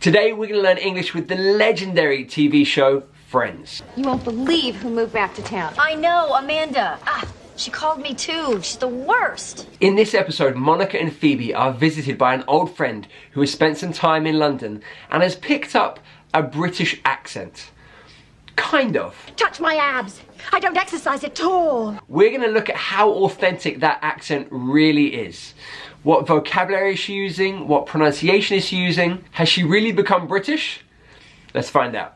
Today we're going to learn English with the legendary TV show Friends. You won't believe who moved back to town. I know, Amanda. She called me too. She's the worst. In this episode, Monica and Phoebe are visited by an old friend who has spent some time in London and has picked up a British accent. Kind of. Touch my abs. I don't exercise at all. We're going to look at how authentic that accent really is. What vocabulary is she using? What pronunciation is she using? Has she really become British? Let's find out.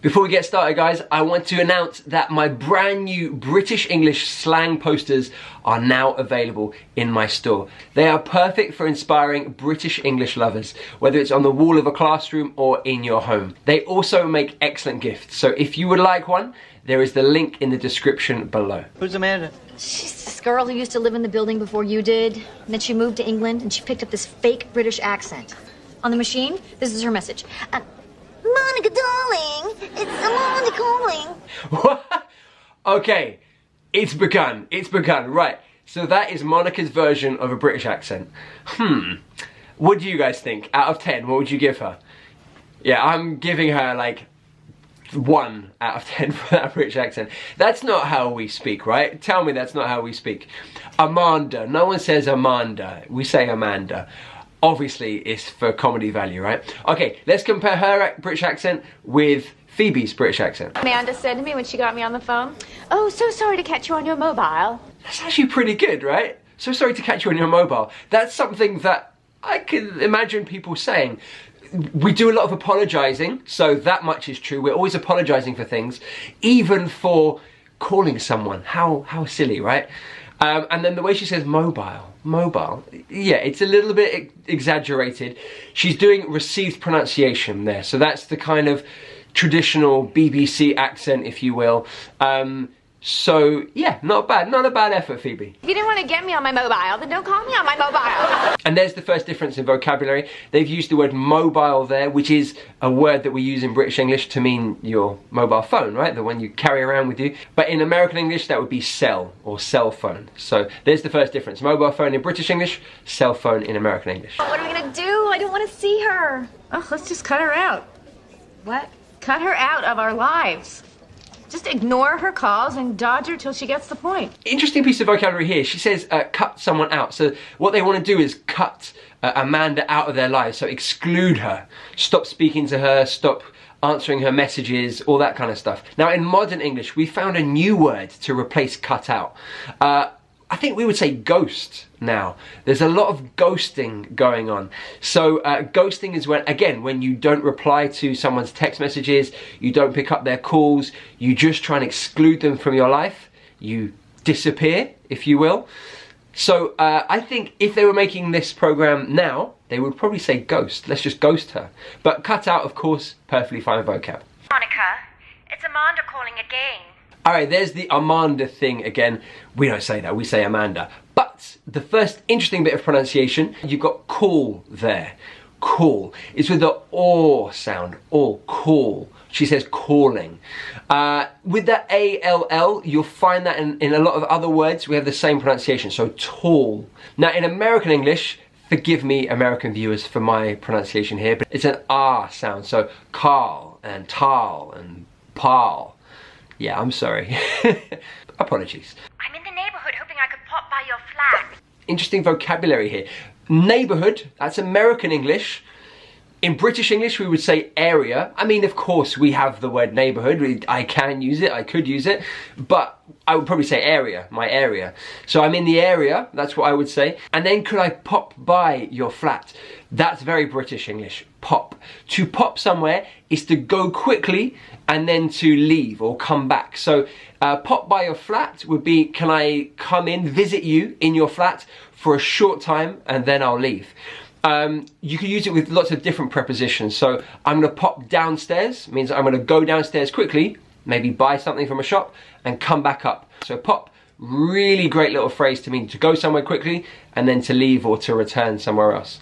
Before we get started, guys, I want to announce that my brand new British English slang posters are now available in my store. They are perfect for inspiring British English lovers, whether it's on the wall of a classroom or in your home. They also make excellent gifts, so if you would like one, there is the link in the description below. Who's Amanda? She's this girl who used to live in the building before you did. And then she moved to England and she picked up this fake British accent. On the machine, this is her message. Monica, darling, it's Amanda calling. What? Okay, it's begun, right. So that is Monica's version of a British accent. What do you guys think? Out of 10, what would you give her? Yeah, I'm giving her like 1 out of 10 for that British accent. That's not how we speak, right? Tell me that's not how we speak. Amanda, no one says Amanda, we say Amanda. Obviously, it's for comedy value, right? Okay, let's compare her British accent with Phoebe's British accent. Amanda said to me when she got me on the phone, "Oh, so sorry to catch you on your mobile." That's actually pretty good, right? So sorry to catch you on your mobile. That's something that I can imagine people saying. We do a lot of apologising, so that much is true. We're always apologising for things, even for calling someone. How silly, right? And then the way she says mobile, yeah, it's a little bit exaggerated. She's doing received pronunciation there, so that's the kind of traditional BBC accent, if you will. So yeah, not a bad effort, Phoebe. If you didn't want to get me on my mobile, then don't call me on my mobile. And there's the first difference in vocabulary. They've used the word mobile there, which is a word that we use in British English to mean your mobile phone, right? The one you carry around with you. But in American English, that would be cell or cell phone. So there's the first difference. Mobile phone in British English, cell phone in American English. What are we gonna do? I don't want to see her. Oh, let's just cut her out. What? Cut her out of our lives. Just ignore her calls and dodge her till she gets the point. Interesting piece of vocabulary here. She says cut someone out. So what they want to do is cut Amanda out of their lives. So exclude her. Stop speaking to her. Stop answering her messages. All that kind of stuff. Now in modern English, we found a new word to replace cut out. I think we would say ghost now. There's a lot of ghosting going on. So ghosting is when you don't reply to someone's text messages, you don't pick up their calls, you just try and exclude them from your life. You disappear, if you will. So I think if they were making this program now, they would probably say ghost. Let's just ghost her. But cut out, of course, perfectly fine vocab. Monica, it's Amanda calling again. Alright, there's the Amanda thing again. We don't say that, we say Amanda. But the first interesting bit of pronunciation, you've got call there. Call. It's with the or sound. Or, call. She says calling. With the A-L-L, you'll find that in a lot of other words, we have the same pronunciation. So tall. Now in American English, forgive me American viewers for my pronunciation here, but it's an R sound. So Carl and Tal and Pal. Yeah, I'm sorry. Apologies. I'm in the neighborhood hoping I could pop by your flat. Interesting vocabulary here. Neighborhood, that's American English. In British English, we would say area. I mean, of course, we have the word neighborhood. I can use it, I could use it, but I would probably say area, my area. So I'm in the area, that's what I would say. And then could I pop by your flat? That's very British English, pop. To pop somewhere is to go quickly and then to leave or come back. So pop by your flat would be, can I come in, visit you in your flat for a short time and then I'll leave. You can use it with lots of different prepositions. So I'm going to pop downstairs, means I'm going to go downstairs quickly, maybe buy something from a shop and come back up. So pop, really great little phrase to mean to go somewhere quickly and then to leave or to return somewhere else.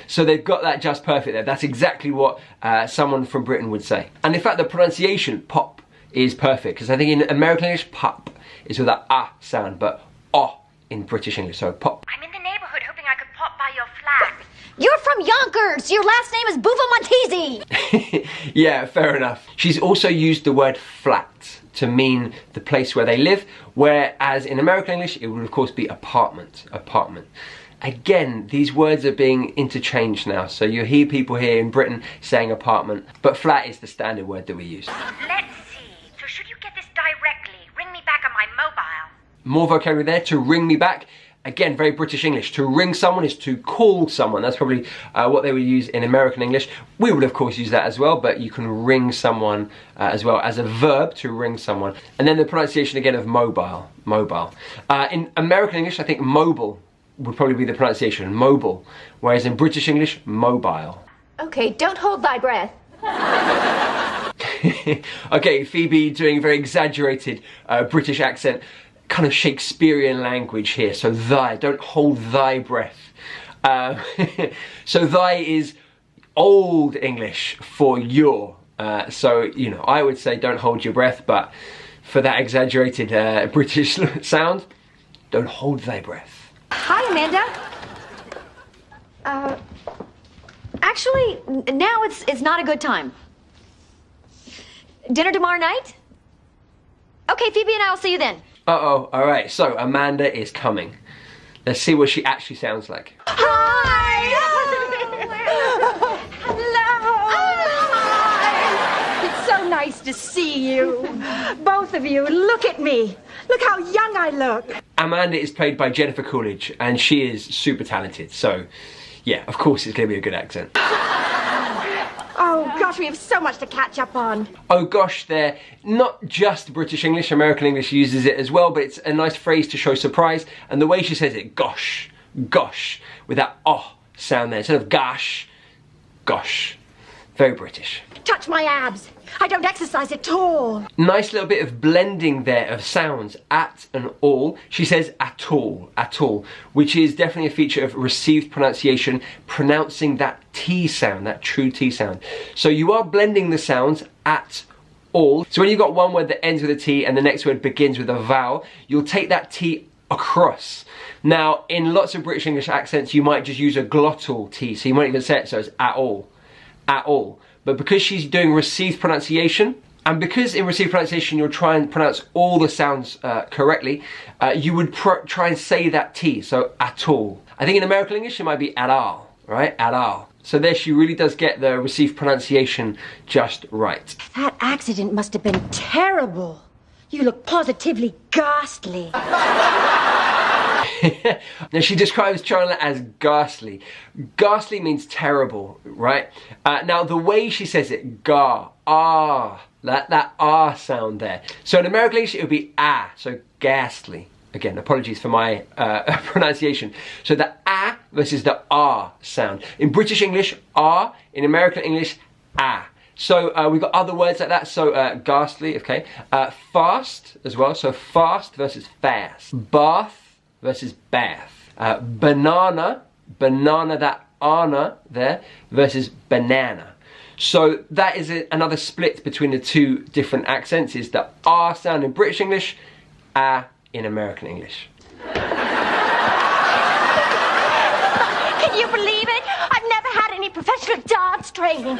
So they've got that just perfect there. That's exactly what someone from Britain would say. And in fact, the pronunciation, pop, is perfect. Because I think in American English, pop is with that ah sound, but oh in British English, so pop. I'm in the neighborhood hoping I could pop by your flat. You're from Yonkers. Your last name is Buffo-Montesi. Yeah, fair enough. She's also used the word flat to mean the place where they live, whereas in American English, it would of course be apartment, apartment. Again, these words are being interchanged now, so you hear people here in Britain saying apartment, but flat is the standard word that we use. Let's see. So should you get this directly? Ring me back on my mobile. More vocabulary there, to ring me back. Again, very British English. To ring someone is to call someone. That's probably what they would use in American English. We would of course use that as well, but you can ring someone as well as a verb, to ring someone. And then the pronunciation again of mobile, mobile. In American English, I think mobile would probably be the pronunciation, mobile. Whereas in British English, mobile. Okay, don't hold thy breath. Okay, Phoebe doing a very exaggerated British accent. Kind of Shakespearean language here, so thy, don't hold thy breath. So thy is Old English for your, so you know, I would say don't hold your breath, but for that exaggerated British sound, don't hold thy breath. Hi, Amanda. Actually, now it's not a good time. Dinner tomorrow night? Okay, Phoebe and I will see you then. Uh-oh, alright, so Amanda is coming. Let's see what she actually sounds like. Hi! Hello! It's so nice to see you. Both of you, look at me. Look how young I look. Amanda is played by Jennifer Coolidge, and she is super talented, so yeah, of course it's going to be a good accent. Oh gosh, we have so much to catch up on. Oh gosh, there, not just British English, American English uses it as well, but it's a nice phrase to show surprise, and the way she says it, gosh, gosh, with that oh sound there, instead of gosh, gosh. Very British. Touch my abs. I don't exercise at all. Nice little bit of blending there of sounds, at and all. She says at all, which is definitely a feature of received pronunciation, pronouncing that T sound, that true T sound. So you are blending the sounds at all. So when you've got one word that ends with a T and the next word begins with a vowel, you'll take that T across. Now, in lots of British English accents, you might just use a glottal T, so you might even say it so it's at all. At all. But because she's doing received pronunciation, and because in received pronunciation you'll try and pronounce all the sounds correctly, you would try and say that T, so at all. I think in American English it might be at all, right? At all. So there she really does get the received pronunciation just right. That accident must have been terrible. You look positively ghastly. Now she describes Chandler as ghastly. Ghastly means terrible, right? Now the way she says it, that ah sound there. So in American English it would be ah, so ghastly. Again, apologies for my pronunciation. So the ah versus the ah sound. In British English, ah. In American English, ah. So we've got other words like that, so ghastly, okay. Fast as well, so fast versus fast. Bath versus bath. Banana, that ana there, versus banana. So that is another split between the two different accents, is the R sound in British English, A in American English. Can you believe it? I've never had any professional dance training.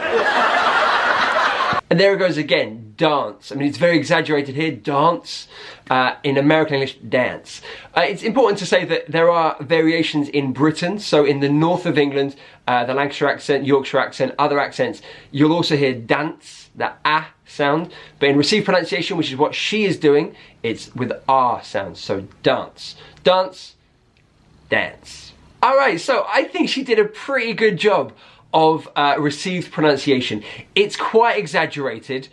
And there it goes again, dance. I mean, it's very exaggerated here, dance. In American English, dance. It's important to say that there are variations in Britain. So in the north of England, the Lancashire accent, Yorkshire accent, other accents, you'll also hear dance, the ah sound. But in received pronunciation, which is what she is doing, it's with R sounds. So dance, dance, dance. All right, so I think she did a pretty good job of received pronunciation. It's quite exaggerated.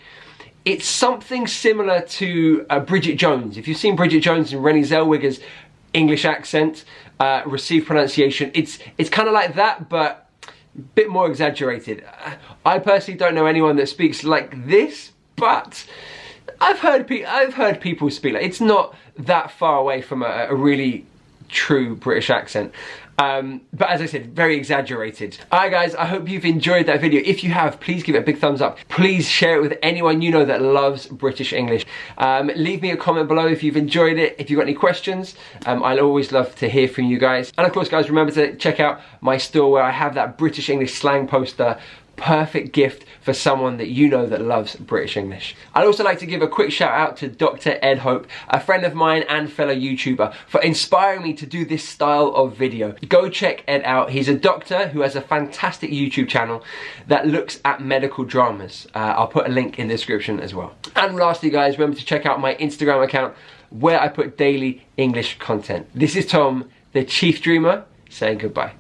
It's something similar to Bridget Jones. If you've seen Bridget Jones and Renée Zellweger's English accent, received pronunciation, it's kind of like that, but a bit more exaggerated. I personally don't know anyone that speaks like this, but I've heard people speak like, it's not that far away from a really true British accent. But as I said, very exaggerated. Alright guys, I hope you've enjoyed that video. If you have, please give it a big thumbs up. Please share it with anyone you know that loves British English. Leave me a comment below if you've enjoyed it. If you've got any questions, I'll always love to hear from you guys. And of course guys, remember to check out my store where I have that British English slang poster. Perfect gift for someone that you know that loves British English. I'd also like to give a quick shout out to Dr. Ed Hope, a friend of mine and fellow YouTuber, for inspiring me to do this style of video. Go check Ed out. He's a doctor who has a fantastic YouTube channel that looks at medical dramas. I'll put a link in the description as well. And lastly guys, remember to check out my Instagram account where I put daily English content. This is Tom, the Chief Dreamer, saying goodbye.